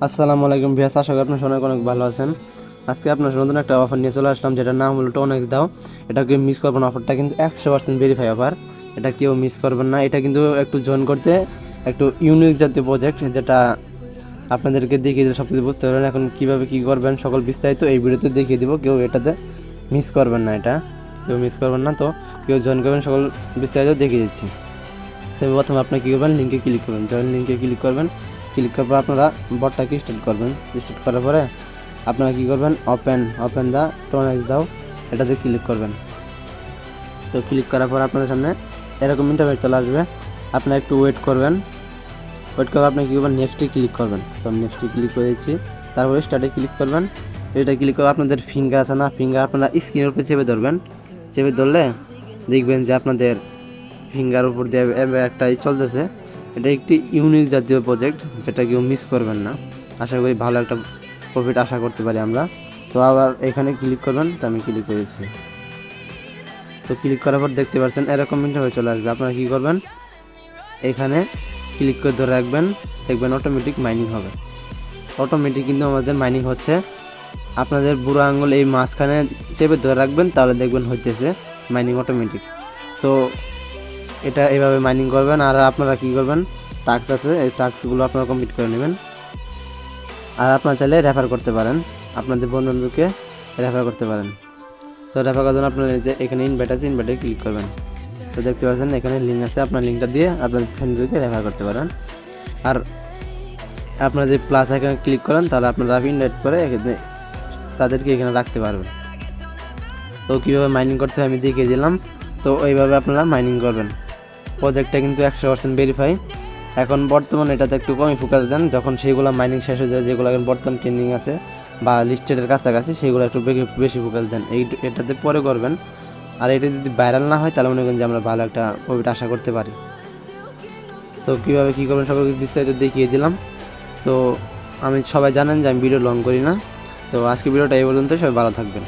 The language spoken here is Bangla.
আসসালামু আলাইকুম ভিয়াস, আশা করি আপনার সবাই অনেক ভালো আছেন। আজকে আপনার নতুন একটা অফার নিয়ে চলে আসলাম, যেটার নাম হলো টোনেক্স দাও। এটা কেউ মিস করবেন, অফারটা কিন্তু 100% ভেরিফাই অফার। এটা কেউ মিস করবেন না। এটা কিন্তু একটু জয়েন করতে একটু ইউনিক জাতীয় প্রজেক্ট, যেটা আপনাদেরকে দেখিয়ে দিলে সব কিছু বুঝতে পারবেন। এখন কীভাবে কী করবেন সকল বিস্তারিত এই ভিডিওতে দেখিয়ে দিব। কেউ এটাতে মিস করবেন না, এটা কেউ মিস করবেন না। তো কেউ জয়েন করবেন, সকল বিস্তারিত দেখিয়ে দিচ্ছি। তবে প্রথমে আপনি কী করবেন, লিঙ্কে ক্লিক করবেন, জয়েন লিঙ্কে ক্লিক করবেন। ক্লিক করার পর আপনারা বটটাকে স্টার্ট করবেন। স্টার্ট করার পরে আপনারা কী করবেন, ওপেন দ্য টোনেক্স দাও, এটাতে ক্লিক করবেন। তো ক্লিক করার পর আপনাদের সামনে এরকম ইন্টারফেস চলে আসবে। আপনারা একটু ওয়েট করবেন। ওয়েট করে আপনি কী করবেন, নেক্সটে ক্লিক করবেন। তো আমি নেক্সটে ক্লিক করেছি, তারপরে স্টার্টে ক্লিক করবেন। এটা ক্লিক করে আপনাদের ফিঙ্গার আছে না, ফিঙ্গার আপনারা স্ক্রিনের উপরে চেপে ধরবেন। চেপে ধরলে দেখবেন যে আপনাদের ফিঙ্গার উপর দিয়ে একটা চলতেছে। এটা একটি ইউনিক জাতীয় প্রজেক্ট, যেটা কেউ মিস করবেন না। আশা করি ভালো একটা প্রফিট আশা করতে পারি আমরা। তো আবার এখানে ক্লিক করবেন। তো আমি ক্লিক করেছি। তো ক্লিক করার পর দেখতে পাচ্ছেন এরকম ইন্টারফেস চলে আসবে। আপনারা কী করবেন, এখানে ক্লিক করে ধরে রাখবেন, দেখবেন অটোমেটিক মাইনিং হবে। অটোমেটিক কিন্তু আমাদের মাইনিং হচ্ছে। আপনাদের বুড়ো আঙুল এই মাঝখানে চেপে ধরে রাখবেন, তাহলে দেখবেন হইতেছে মাইনিং অটোমেটিক। তো এটা এইভাবে মাইনিং করবেন। আর আপনারা কী করবেন, টাস্ক আছে, এই টাস্কগুলো আপনারা কমপ্লিট করে নেবেন। আর আপনারা চাইলে রেফার করতে পারেন, আপনাদের বন্ধুদেরকে রেফার করতে পারেন। তো রেফার করার জন্য আপনারা যে এখানে ইনভাইট আছে, ইনভাইটে ক্লিক করবেন। তো দেখতে পাচ্ছেন এখানে লিঙ্ক আছে, আপনার লিঙ্কটা দিয়ে আপনাদের ফ্রেন্ডদেরকে রেফার করতে পারেন। আর আপনারা যে প্লাস এখানে ক্লিক করেন, তাহলে আপনারা ইনভাইট করে তাদেরকে এখানে রাখতে পারবেন। তো কীভাবে মাইনিং করতে হয় আমি দেখিয়ে দিলাম। তো এইভাবে আপনারা মাইনিং করবেন। প্রজেক্টটা কিন্তু 100% ভেরিফাই। এখন বর্তমানে এটাতে একটু কমই ফোকাস দেন। যখন সেইগুলো মাইনিং শেষ হয়ে যায়, যেগুলো এখন বর্তমান ট্রেন্ডিং আছে বা লিস্টেডের কাছাকাছি, সেগুলো একটু বেশি ফোকাস দেন। এটাতে পরে করবেন। আর এটা যদি ভাইরাল না হয়, তাহলে মনে করেন যে আমরা ভালো একটা প্রফিট আশা করতে পারি। তো কীভাবে কী করবেন সকলকে বিস্তারিত দেখিয়ে দিলাম। তো আমি সবাই জানেন যে আমি ভিডিও লং করি না। তো আজকে ভিডিওটা এই পর্যন্ত, সবাই ভালো থাকবেন।